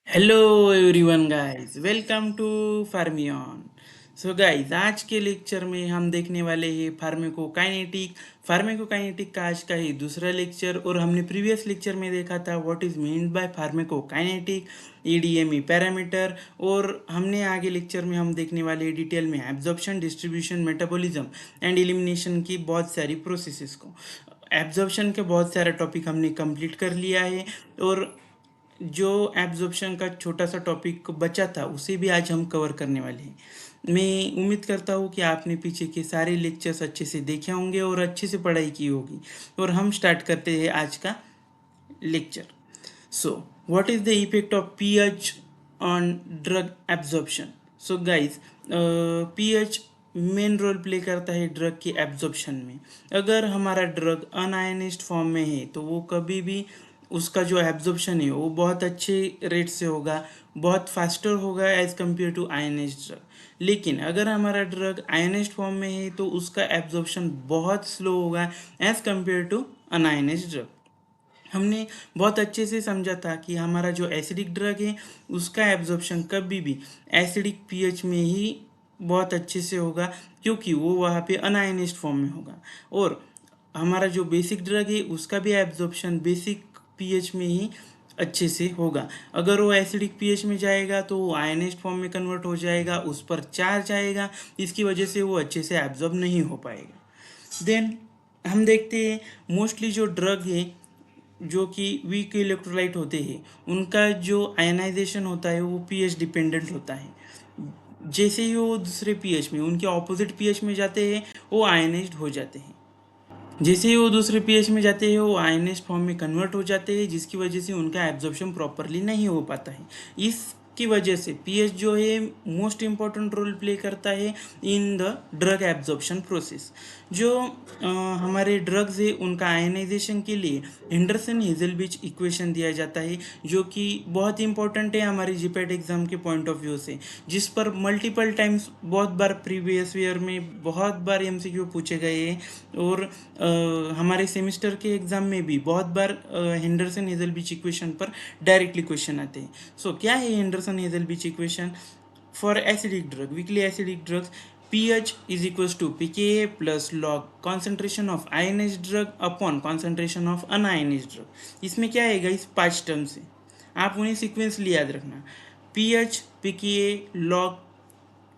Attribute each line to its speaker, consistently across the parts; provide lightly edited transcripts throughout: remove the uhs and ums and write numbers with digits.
Speaker 1: Hello everyone guys, welcome to Pharmian. So guys, आज के lecture में हम देखने वाले हैं फार्मेकोकाइनेटिक का आज का ही दूसरा लेक्चर। और हमने प्रीवियस लेक्चर में देखा था what is meant by pharmacokinetic, EDME parameter. और हमने आगे लेक्चर में हम देखने वाले हैं डिटेल में absorption, distribution, metabolism and elimination की बहुत सारी प्रोसेसेस को। एब्जॉर्प्शन के बहुत सारा टॉपिक हमने कंप्लीट कर लिया है, और जो एब्जॉर्प्शन का छोटा सा टॉपिक बचा था उसे भी आज हम कवर करने वाले हैं। मैं उम्मीद करता हूँ कि आपने पीछे के सारे लेक्चर्स अच्छे से देखे होंगे और अच्छे से पढ़ाई की होगी। और हम स्टार्ट करते हैं आज का lecture. So what is the effect of pH on drug absorption? So guys, pH main role play करता है ड्रग की एब्जॉर्प्शन में। अगर हमारा ड्रग अनआयनाइज्ड फॉर्म में है तो वो कभी भी उसका जो एब्जॉर्प्शन है वो बहुत अच्छे रेट से होगा, बहुत फास्टर होगा as compare to ionised drug. लेकिन अगर हमारा ड्रग आयनाइज्ड फॉर्म में है तो उसका एब्जॉर्प्शन बहुत स्लो होगा as compare to unionised drug. हमने बहुत अच्छे से समझा था कि हमारा जो एसिडिक ड्रग है उसका एब्जॉर्प्शन कभी भी एसिडिक पीएच में ही बहुत अच्छे से होगा, क्योंकि वो वहाँ पे अनआयनाइज्ड फॉर्म में होगा। और हमारा जो बेसिक ड्रग है उसका भी एब्जॉर्प्शन बेसिक पीएच में ही अच्छे से होगा। अगर वो एसिडिक पीएच में जाएगा तो वो आयनाइज्ड फॉर्म में कन्वर्ट हो जाएगा, उस पर चार्ज आएगा, इसकी वजह से वो अच्छे से एब्जॉर्ब नहीं हो पाएगा। देन हम देखते हैं मोस्टली जो ड्रग है जो कि वीक इलेक्ट्रोलाइट होते हैं उनका जो आयनाइजेशन होता है वो पीएच डिपेंडेंट होता है। जैसे ही वो दूसरे पीएच में उनके ऑपोजिट पीएच में जाते हैं वो आयनाइज्ड हो जाते हैं। जैसे ही वो दूसरे पीएच में जाते हैं वो आयनाइज्ड फॉर्म में कन्वर्ट हो जाते हैं, जिसकी वजह से उनका एब्जॉर्प्शन प्रॉपरली नहीं हो पाता है। इसकी वजह से पीएच जो है मोस्ट इम्पॉर्टेंट रोल प्ले करता है in the drug absorption process. जो हमारे ड्रग्स है उनका आयनाइजेशन के लिए हेंडरसन हेजलबिच इक्वेशन दिया जाता है, जो कि बहुत इंपॉर्टेंट है हमारे जीपैट एग्जाम के पॉइंट ऑफ व्यू से, जिस पर मल्टीपल टाइम्स बहुत बार प्रीवियस ईयर में बहुत बार एमसीक्यू पूछे गए हैं। और हमारे सेमेस्टर के एग्जाम में भी बहुत बार हेंडरसन हेजलबिच इक्वेशन पर डायरेक्टली क्वेश्चन आते हैं। सो क्या है Henderson Hasselbalch equation? For acidic drug, weakly acidic drugs, pH is equals to pKa plus log concentration of ionized drug upon concentration of unionized drug। इसमें क्या आएगा? इस 5 term से आप उन्हें सीक्वेंसली याद रखना। pH, pKa, log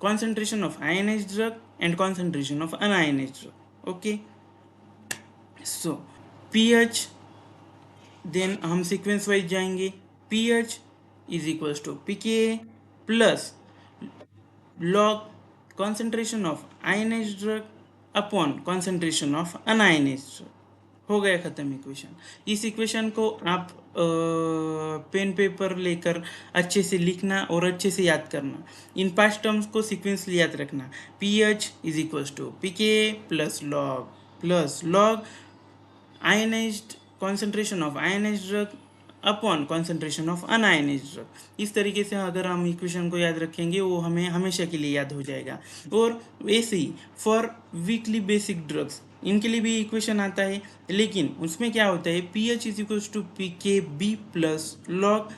Speaker 1: concentration of ionized drug and concentration of unionized drug। Okay, so pH, then हम सीक्वेंस वाइज जाएंगे। pH is equals to pKa plus log concentration of ionized drug upon concentration of unionized drug। हो गया ख़त्म equation. इस equation को आप pen paper लेकर अच्छे से लिखना और अच्छे से याद करना। इन 5 टर्म्स को सीक्वेंसली याद रखना। PH is equals to pK plus log ionised concentration of ionised drug upon concentration of un-ionised drug. इस तरीके से अगर हम इक्वेशन को याद रखेंगे वो हमें हमेशा के लिए याद हो जाएगा। और वैसे ही फॉर वीकली बेसिक ड्रग्स इनके लिए भी इक्वेशन आता है, लेकिन उसमें क्या होता है? P H is equals to P K B plus log,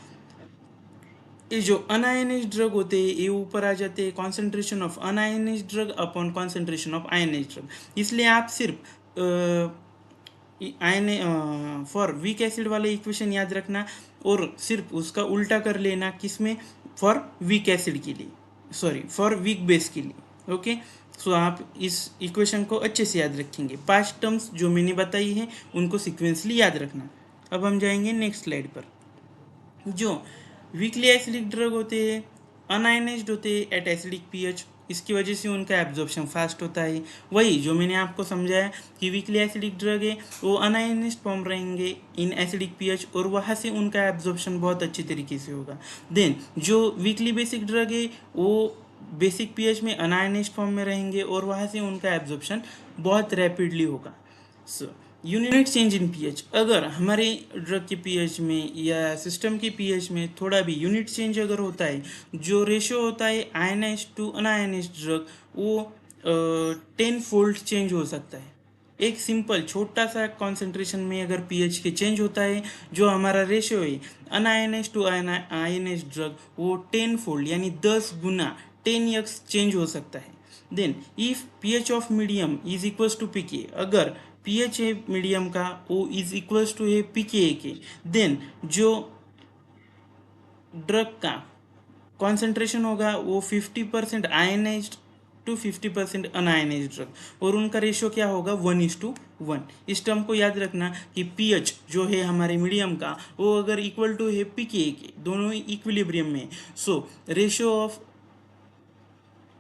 Speaker 1: ये जो अनआयनाइज्ड ड्रग होते हैं ये ऊपर आ जाते हैं concentration of un-ionised drug upon concentration of ionised drug. इसलिए आप सिर्फ आयन फॉर वीक एसिड वाले इक्वेशन याद रखना और सिर्फ उसका उल्टा कर लेना किसमें? फॉर वीक एसिड के लिए, सॉरी फॉर वीक बेस के लिए। ओके, सो आप इस इक्वेशन को अच्छे से याद रखेंगे। 5 टर्म्स जो मैंने बताई है उनको सिक्वेंसली याद रखना। अब हम जाएंगे नेक्स्ट स्लाइड पर। जो वीकली एसिडिक ड्रग होते हैं अनआयनाइज्ड होते हैं एट एसिडिक पीएच, इसकी वजह से उनका एब्जॉर्प्शन फास्ट होता है। वही जो मैंने आपको समझाया कि वीकली एसिडिक ड्रग है वो अनआयनाइज्ड फॉर्म रहेंगे इन एसिडिक पीएच और वहाँ से उनका एब्जॉर्प्शन बहुत अच्छे तरीके से होगा। देन जो वीकली बेसिक ड्रग है वो बेसिक पीएच में अनआयनाइज्ड फॉर्म में रहेंगे और वहाँ से उनका एब्जॉर्प्शन बहुत रैपिडली होगा। So unit change in pH, अगर हमारे ड्रग के पीएच में या सिस्टम के पीएच में थोड़ा भी यूनिट चेंज अगर होता है, जो रेशियो होता है आयनाइज्ड टू अनआयनाइज्ड ड्रग वो 10 फोल्ड चेंज हो सकता है। एक सिंपल छोटा सा कॉन्सेंट्रेशन में अगर पीएच के चेंज होता है, जो हमारा रेशियो है अनआयनाइज्ड टू आयनाइज्ड ड्रग, वो 10 फोल्ड यानी 10 गुना 10x चेंज हो सकता है। Then if pH of medium is equals to pK, अगर पीएच है मीडियम का वो इज इक्वल्स टू है पीके के, देन जो ड्रग का कॉन्सेंट्रेशन होगा वो 50% आयनाइज्ड टू 50% अनआयनाइज्ड ड्रग, और उनका रेशियो क्या होगा 1:1। इस टर्म को याद रखना कि पीएच जो है हमारे मीडियम का वो अगर इक्वल टू है पीके के, दोनों ही इक्विलिब्रियम में, so ratio of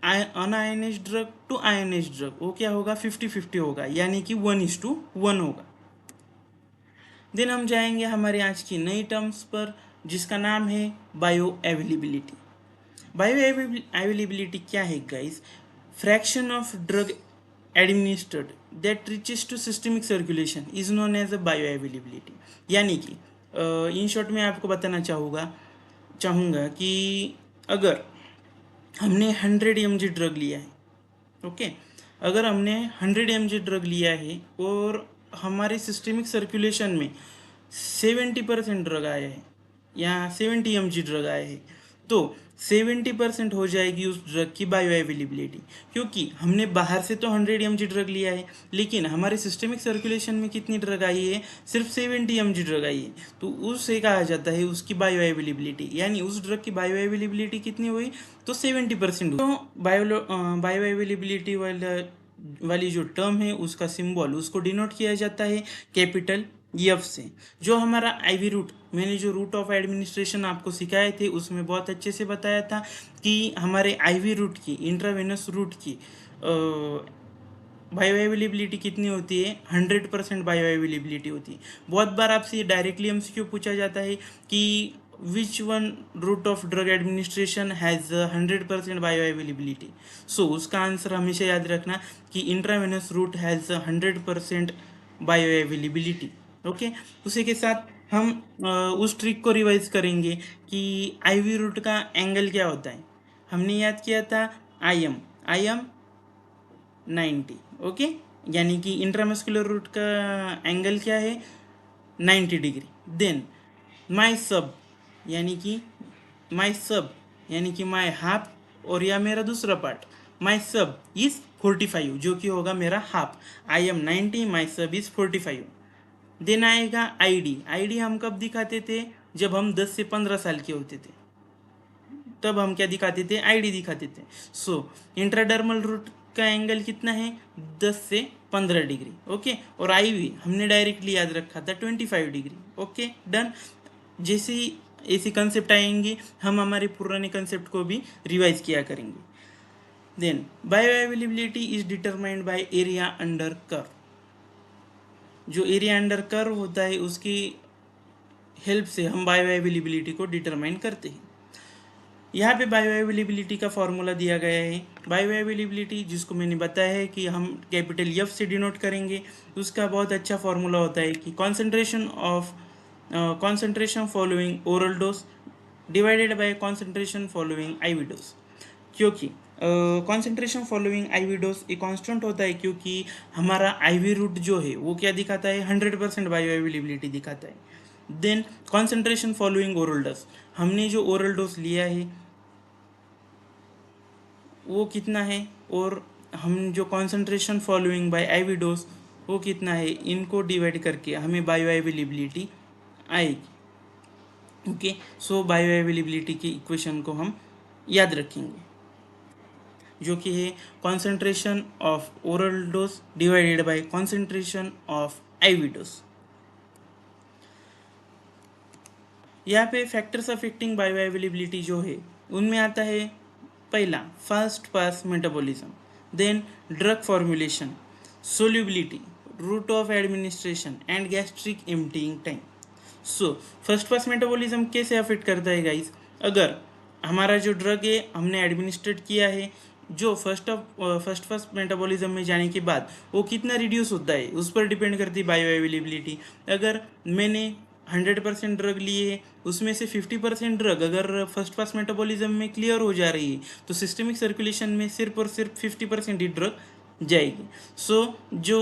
Speaker 1: un-ionised drug to ionised drug वो क्या होगा 50-50 होगा, यानी कि 1:1 होगा। देन हम जाएंगे हमारे आज की नई टर्म्स पर, जिसका नाम है बायो अवेलेबिलिटी। बायो अवेलेबिलिटी क्या है guys? Fraction of drug administered that reaches to systemic circulation is known as a bioavailability. यानी कि इन शॉर्ट में आपको बताना चाहूँगा कि अगर हमने 100 mg ड्रग लिया है, ओके, अगर हमने 100 mg ड्रग लिया है और हमारे सिस्टमिक सर्कुलेशन में 70% ड्रग आया है या 70 mg ड्रग आया है, तो 70% हो जाएगी उस ड्रग की बायो अवेलेबिलिटी, क्योंकि हमने बाहर से तो 100 mg ड्रग लिया है, लेकिन हमारे सिस्टमिक सर्कुलेशन में कितनी ड्रग आई है? सिर्फ 70 mg ड्रग आई है, तो उससे कहा जाता है उसकी बायो अवेलेबिलिटी, यानी उस ड्रग की बायो अवेलेबिलिटी कितनी हुई? तो 70% हुई। तो बायो अवेलेबिलिटी वाली जो टर्म है उसका सिंबल उसको डिनोट किया जाता है कैपिटल एफ से। जो हमारा आईवी रूट, मैंने जो रूट ऑफ एडमिनिस्ट्रेशन आपको सिखाए थे उसमें बहुत अच्छे से बताया था कि हमारे आईवी रूट की, इंट्रावेनस रूट की बायो अवेलेबिलिटी कितनी होती है? 100% बायो अवेलेबिलिटी होती है। बहुत बार आपसे ये डायरेक्टली एमसीक्यू पूछा जाता है कि which one route of drug administration has 100% bioavailability? सो उसका आंसर हमेशा याद रखना कि intravenous route has 100% bioavailability. Okay, उसी के साथ हम उस ट्रिक को रिवाइज करेंगे कि आईवी रूट का एंगल क्या होता है। हमने याद किया था आई एम 90, ओके, यानी कि इंट्रामस्कुलर रूट का एंगल क्या है? 90 डिग्री। देन माई सब यानी कि माई हाफ, और या मेरा दूसरा पार्ट माई सब इज 45, जो कि होगा मेरा हाफ। आई एम 90, माई सब इज 45। देन आएगा आईडी हम कब दिखाते थे? जब हम 10 से 15 साल के होते थे, तब हम क्या दिखाते थे? आईडी दिखाते थे। सो इंट्राडर्मल रूट का एंगल कितना है? 10 से 15 डिग्री, ओके, और आईवी हमने डायरेक्टली याद रखा था 25 डिग्री, ओके, डन। जैसे ही ऐसी कंसेप्ट आएंगी हम हमारे पुराने कंसेप्ट को भी रिवाइज किया करेंगे। Then bioavailability is determined by area under curve. जो एरिया अंडर कर्व होता है उसकी हेल्प से हम बायो अवेलेबिलिटी को डिटरमाइन करते हैं। यहाँ पे बायो अवेलेबिलिटी का फॉर्मूला दिया गया है। बायो अवेलेबिलिटी जिसको मैंने बताया है कि हम कैपिटल एफ से डिनोट करेंगे, उसका बहुत अच्छा फॉर्मूला होता है कि concentration following oral dose divided by concentration following IV dose। क्योंकि concentration following IV dose एक कांस्टेंट होता है, क्योंकि हमारा IV रूट जो है वो क्या दिखाता है? 100% बायो अवेलेबिलिटी दिखाता है। Then concentration following oral dose, हमने जो ओरल डोज लिया है वो कितना है, और हम जो concentration following by IV dose वो कितना है, इनको डिवाइड करके हमें बायो अवेलेबिलिटी आएगी। ओके, सो बायो अवेलेबिलिटी की इक्वेशन को हम याद रखेंगे, जो कि है concentration of oral dose divided by concentration of IV dose. यहाँ पे फैक्टर्स अफेक्टिंग बायो अवेलेबिलिटी जो है उनमें आता है पहला fast pass metabolism, then drug formulation, solubility, route of administration and gastric emptying time. So first pass metabolism कैसे affect करता है गाइस? अगर हमारा जो ड्रग है हमने एडमिनिस्ट्रेट किया है, जो फर्स्ट पास मेटाबॉलिज्म में जाने के बाद वो कितना रिड्यूस होता है उस पर डिपेंड करती है बायो अवेलेबिलिटी। अगर मैंने 100% ड्रग लिए है, उसमें से 50% ड्रग अगर फर्स्ट पास मेटाबॉलिज्म में क्लियर हो जा रही है, तो सिस्टमिक सर्कुलेशन में सिर्फ और सिर्फ 50% ही ड्रग जाएगी। जो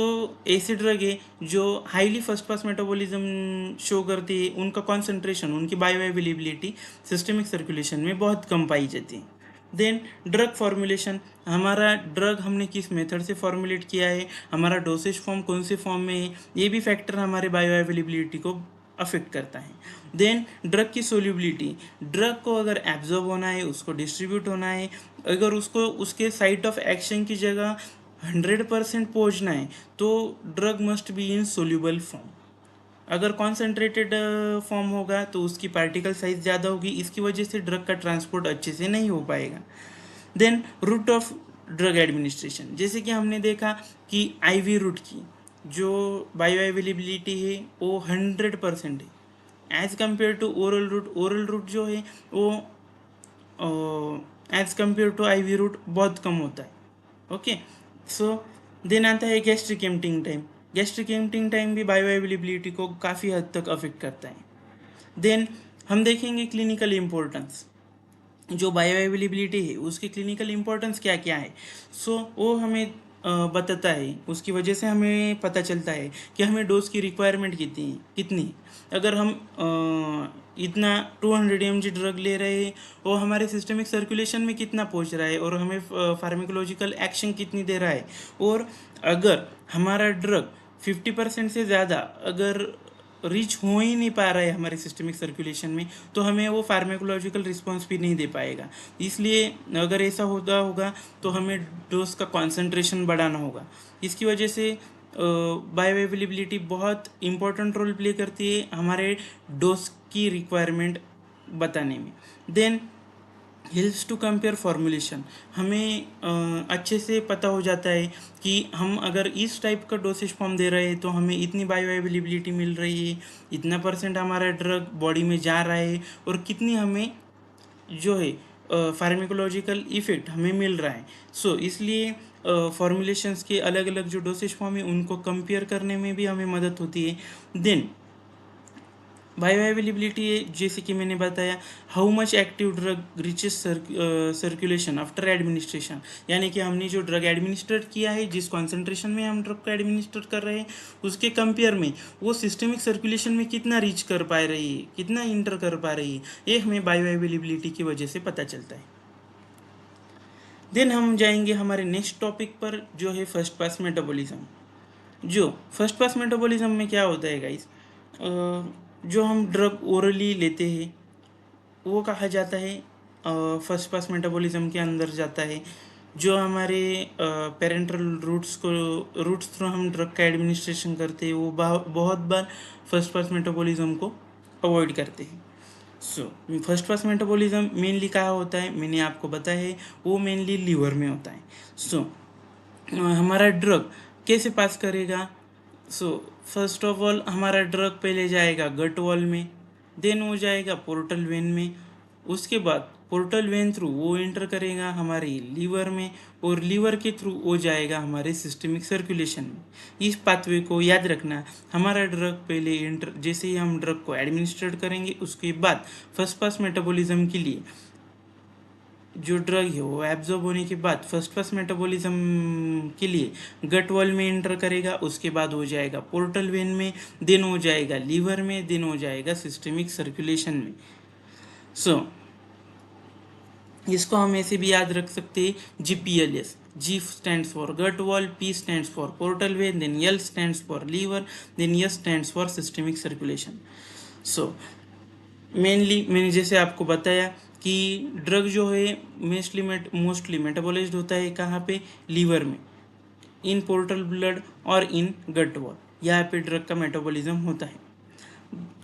Speaker 1: ऐसे ड्रग है जो highly first pass metabolism show करती है, उनका कॉन्सेंट्रेशन, उनकी बायो अवेलेबिलिटी सिस्टमिक सर्कुलेशन में बहुत कम पाई जाती है। देन ड्रग फॉर्मुलेशन, हमारा ड्रग हमने किस मेथड से फॉर्मुलेट किया है, हमारा डोसेज फॉर्म कौन से फॉर्म में है, ये भी फैक्टर हमारे बायो अवेलेबिलिटी को अफेक्ट करता है। देन ड्रग की सोल्यूबिलिटी, ड्रग को अगर एब्जॉर्ब होना है, उसको डिस्ट्रीब्यूट होना है, अगर उसको उसके साइट ऑफ एक्शन की जगह 100% पहुँचना है तो drug must be in soluble form. अगर कॉन्सेंट्रेटेड फॉर्म होगा तो उसकी पार्टिकल साइज ज़्यादा होगी, इसकी वजह से ड्रग का ट्रांसपोर्ट अच्छे से नहीं हो पाएगा। Then route of drug administration, जैसे कि हमने देखा कि आईवी रूट की जो बायो अवेलेबिलिटी है वो 100% है as compare to oral route. Oral route जो है वो as compare to IV route बहुत कम होता है। ओके, सो देन आता है gastric emptying time. Gastric emptying time भी बायो अवेलेबिलिटी को काफ़ी हद तक अफेक्ट करता है। देन हम देखेंगे क्लिनिकल इम्पोर्टेंस, जो बायो अवेलेबिलिटी है उसकी क्लिनिकल इम्पोर्टेंस क्या क्या है। वो हमें बताता है, उसकी वजह से हमें पता चलता है कि हमें डोज की रिक्वायरमेंट कितनी है। अगर हम इतना 200 mg ड्रग ले रहे हैं, वो हमारे सिस्टमिक सर्कुलेशन में कितना पहुंच रहा है और हमें फार्माकोलॉजिकल एक्शन कितनी दे रहा है। और अगर हमारा ड्रग 50% से ज़्यादा अगर रीच हो ही नहीं पा रहा है हमारे सिस्टमिक सर्कुलेशन में, तो हमें वो फार्माकोलॉजिकल रिस्पॉन्स भी नहीं दे पाएगा। इसलिए अगर ऐसा होगा तो हमें डोज का कॉन्सेंट्रेशन बढ़ाना होगा। इसकी वजह से बायो अवेलेबिलिटी बहुत इम्पोर्टेंट रोल प्ले करती है हमारे डोज की रिक्वायरमेंट बताने में। Then helps to compare formulation, हमें अच्छे से पता हो जाता है कि हम अगर इस टाइप का डोसेज फॉर्म दे रहे हैं तो हमें इतनी बायो अवेलेबिलिटी मिल रही है, इतना % हमारा ड्रग बॉडी में जा रहा है और कितनी हमें जो है फार्माकोलॉजिकल इफेक्ट हमें मिल रहा है। इसलिए फॉर्मुलेशंस के अलग अलग जो डोसेज फॉर्म है उनको कंपेयर करने में भी हमें मदद होती है। देन बायो अवेलेबिलिटी है, जैसे कि मैंने बताया, how much active drug reaches circulation after administration, यानी कि हमने जो ड्रग एडमिनिस्ट्रेट किया है, जिस कॉन्सेंट्रेशन में हम ड्रग को एडमिनिस्ट्रेट कर रहे हैं, उसके कंपेयर में वो सिस्टमिक सर्कुलेशन में कितना रीच कर पा रही है, कितना इंटर कर पा रही है, ये हमें बायो अवेलेबिलिटी की वजह से पता चलता है। देन हम जाएंगे हमारे नेक्स्ट टॉपिक पर, जो है फर्स्ट पास मेटाबॉलिज्म। जो फर्स्ट पास मेटाबॉलिज्म में क्या होता है गाइस, जो हम ड्रग ओरली लेते हैं वो कहा जाता है फर्स्ट पास मेटाबॉलिज्म के अंदर जाता है। जो हमारे पेरेंटल रूट्स थ्रू हम ड्रग का एडमिनिस्ट्रेशन करते हैं वो बहुत बार फर्स्ट पास मेटाबॉलिज्म को अवॉइड करते हैं। फर्स्ट पास मेटाबॉलिज्म मेनली कहाँ होता है, मैंने आपको बताया है, वो मेनली लीवर में होता है। हमारा ड्रग कैसे पास करेगा। फर्स्ट ऑफ ऑल हमारा ड्रग पहले जाएगा गट वॉल में, देन वो जाएगा पोर्टल वेन में, उसके बाद पोर्टल वेन थ्रू वो एंटर करेगा हमारे लीवर में, और लीवर के थ्रू वो जाएगा हमारे सिस्टमिक सर्कुलेशन में। इस पाथवे को याद रखना, हमारा ड्रग पहले एंटर, जैसे ही हम ड्रग को एडमिनिस्ट्रेट करेंगे उसके बाद फर्स्ट पास मेटाबॉलिज्म के लिए जो ड्रग है वो एब्जॉर्ब होने के बाद फर्स्ट पास मेटाबॉलिज्म के लिए गट वॉल में एंटर करेगा, उसके बाद हो जाएगा पोर्टल वेन में, देन हो जाएगा लीवर में, देन हो जाएगा सिस्टमिक सर्कुलेशन में। इसको हम ऐसे भी याद रख सकते हैं, GPLS। G stands for gut wall, P stands for portal vein, then L stands for liver, then S stands for systemic circulation. Mainly मैंने जैसे आपको बताया कि ड्रग जो है मोस्टली मेटाबोलाइज्ड होता है कहाँ पे, लीवर में, इन पोर्टल ब्लड और इन गट वॉल, यहाँ पे ड्रग का मेटाबॉलिज्म होता है।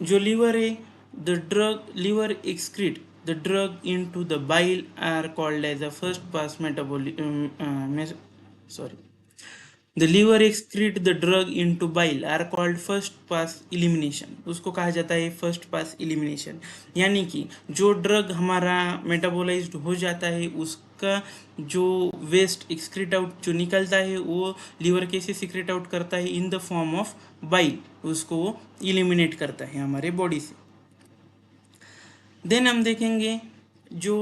Speaker 1: जो लीवर है, liver excrete the drug into the bile are called as a first pass the liver excrete the drug into bile are called first pass elimination, उसको कहा जाता है फर्स्ट पास एलिमिनेशन। यानी कि जो ड्रग हमारा मेटाबोलाइज्ड हो जाता है उसका जो वेस्ट एक्सक्रीट आउट जो निकलता है वो लीवर कैसे सिक्रेट आउट करता है, in the form of bile, उसको वो इलिमिनेट करता है हमारे बॉडी से। देन हम देखेंगे जो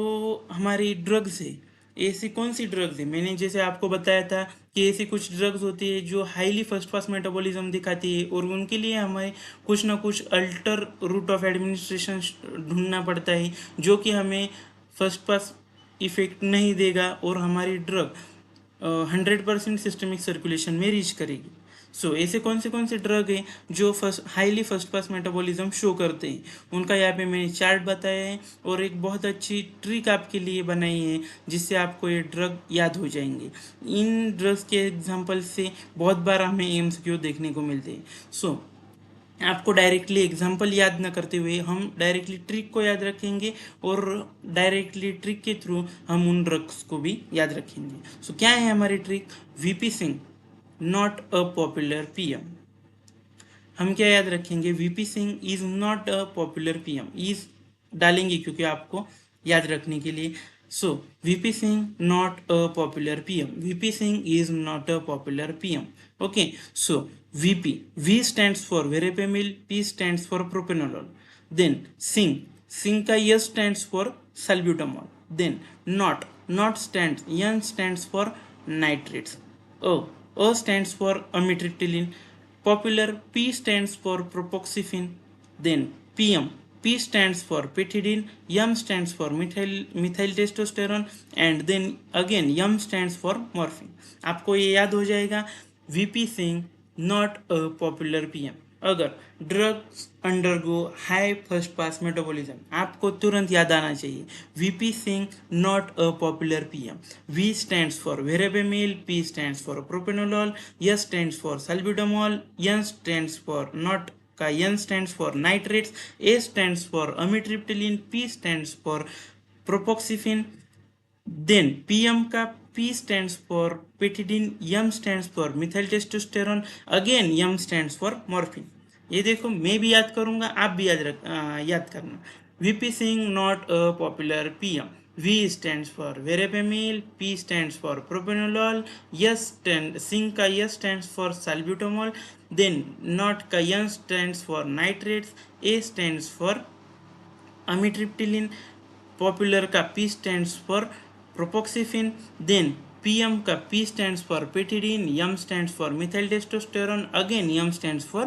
Speaker 1: हमारी ड्रग्स है, ऐसी कौन सी ड्रग्स है, मैंने जैसे आपको बताया था कि ऐसी कुछ ड्रग्स होती है जो हाईली फर्स्ट पास मेटाबॉलिज्म दिखाती है और उनके लिए हमें कुछ ना कुछ अल्टर रूट ऑफ एडमिनिस्ट्रेशन ढूंढना पड़ता है जो कि हमें फर्स्ट पास इफेक्ट नहीं देगा और हमारी ड्रग 100% सिस्टमिक सर्कुलेशन में रीच करेगी। ऐसे कौन से ड्रग हैं जो highly first pass metabolism show करते हैं, उनका यहाँ पे मैंने चार्ट बताया है और एक बहुत अच्छी ट्रिक आपके लिए बनाई है जिससे आपको ये ड्रग याद हो जाएंगे। इन ड्रग्स के एग्जांपल से बहुत बार हमें एमसीक्यू देखने को मिलते हैं। आपको डायरेक्टली एग्जाम्पल याद ना करते हुए हम डायरेक्टली ट्रिक को याद रखेंगे और डायरेक्टली ट्रिक के थ्रू हम उन ड्रग्स को भी याद रखेंगे। क्या है हमारी trick? VP Singh not a popular PM. हम क्या याद रखेंगे? VP Singh is not a popular PM, is डालेंगे क्योंकि आपको याद रखने के लिए। VP Singh not a popular PM, VP Singh is not a popular PM. Okay, VP, V stands for verapamil, P stands for propranolol. Then Sing का S stands for salbutamol. Then not stands, N stands for nitrates. A stands for amitriptyline. Popular, P stands for propoxyphene. Then P stands for pethidine, M stands for methyl testosterone, and then again M stands for morphine. आपको ये याद हो जाएगा। VP Singh not a popular PM. अगर drugs undergo high first pass metabolism, आपको तुरंत याद आना चाहिए VP Singh not a popular PM. V stands for verapamil, P stands for propranolol, S stands for salbutamol, N stands for not का N stands for nitrates, A stands for amitriptyline, P stands for propoxyphene. Then PM का P stands for pethidine, M stands for methyl testosterone, again M stands for morphine। ये देखो, मैं भी याद करूंगा, आप भी याद करना। VP Singh not a popular PM. V stands for verapamil, P stands for propranolol, Singh का S stands for salbutamol, then not का N stands for nitrates, A stands for amitriptyline, popular का P stands for propoxyphene, then PM का P stands for pethidine, M stands for methyl testosterone, again M stands for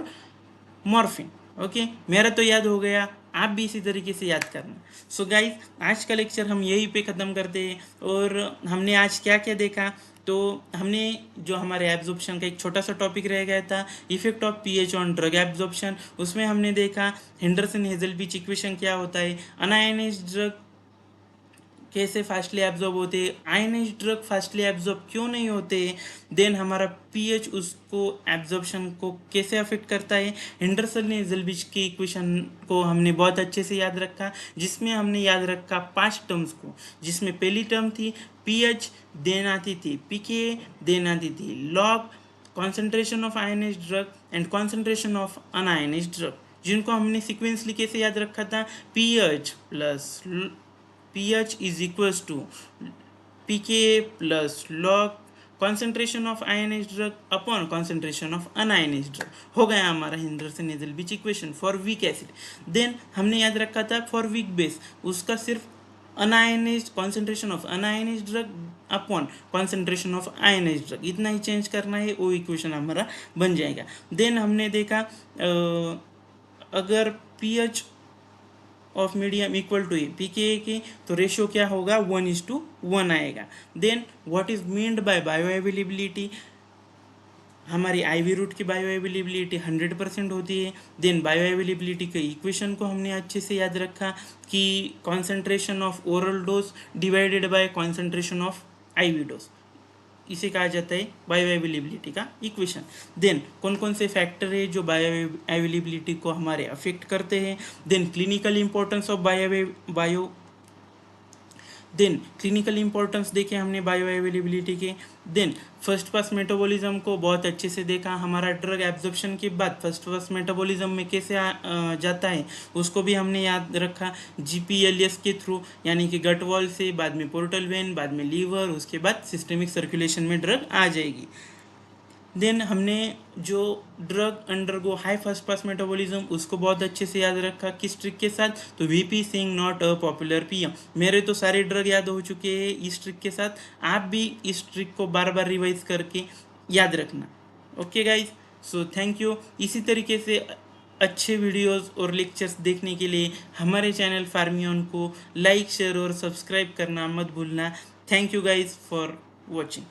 Speaker 1: morphine। Okay, मेरा तो याद हो गया, आप भी इसी तरीके से याद करना। गाइस, आज का लेक्चर हम यहीं पे ख़त्म करते हैं। और हमने आज क्या क्या देखा, तो हमने जो हमारे एब्जॉर्प्शन का एक छोटा सा टॉपिक रह गया था, effect of pH on drug absorption, उसमें हमने देखा हेंडरसन हेजलबीच इक्वेशन क्या होता है, अनआयनाइज्ड ड्रग कैसे फास्टली एब्जॉर्ब होते हैं, आयनाइज्ड ड्रग फास्टली एब्जॉर्ब क्यों नहीं होते, देन हमारा पीएच उसको एब्जॉर्प्शन को कैसे अफेक्ट करता है। हेंडरसन हेजलबीच की इक्वेशन को हमने बहुत अच्छे से याद रखा, जिसमें हमने याद रखा 5 टर्म्स को, जिसमें पहली टर्म थी पीएच, देन आती थी पीके, देन आती थी log, concentration of ionised drug and concentration of un-ionised drug, जिनको हमने सिक्वेंसली कैसे याद रखा था, pH is equals to pKa plus log concentration of ionized drug upon concentration of unionized drug। हो गया हमारा Henderson Hasselbalch equation for weak acid. Then हमने याद रखा था फॉर वीक बेस उसका सिर्फ unionized concentration of un-ionised drug upon concentration of ionised drug, इतना ही चेंज करना है, वो इक्वेशन हमारा बन जाएगा। देन हमने देखा अगर pH of medium equal to pK के, तो रेशियो क्या होगा, 1:1 आएगा। Then what is meant by bioavailability, हमारी आईवी रूट की बायो अवेलेबिलिटी 100% होती है। देन बायो अवेलेबिलिटी के इक्वेशन को हमने अच्छे से याद रखा कि concentration of oral dose divided by concentration of IV dose, इसे कहा जाता है बायो अवेलेबिलिटी का इक्वेशन। देन कौन कौन से फैक्टर है जो बायो अवेलेबिलिटी को हमारे अफेक्ट करते हैं। Then clinical importance of clinical importance देखे हमने बायो अवेलेबिलिटी के। देन फर्स्ट पास मेटाबॉलिज्म को बहुत अच्छे से देखा, हमारा ड्रग एब्जॉर्प्शन के बाद फर्स्ट पास मेटाबॉलिज्म में कैसे जाता है उसको भी हमने याद रखा, जीपीएलएस के थ्रू, यानी कि गट वॉल से, बाद में पोर्टल वेन, बाद में लीवर, उसके बाद सिस्टमिक सर्कुलेशन में ड्रग आ जाएगी। देन हमने जो drug undergo high first pass metabolism उसको बहुत अच्छे से याद रखा किस ट्रिक के साथ, तो VP Singh not a popular PM. मेरे तो सारे ड्रग याद हो चुके हैं इस ट्रिक के साथ, आप भी इस ट्रिक को बार बार रिवाइज करके याद रखना। Okay guys, so thank you. इसी तरीके से अच्छे वीडियोस और लेक्चर्स देखने के लिए हमारे चैनल फार्मियन को लाइक शेयर और सब्सक्राइब करना मत भूलना। Thank you guys for watching.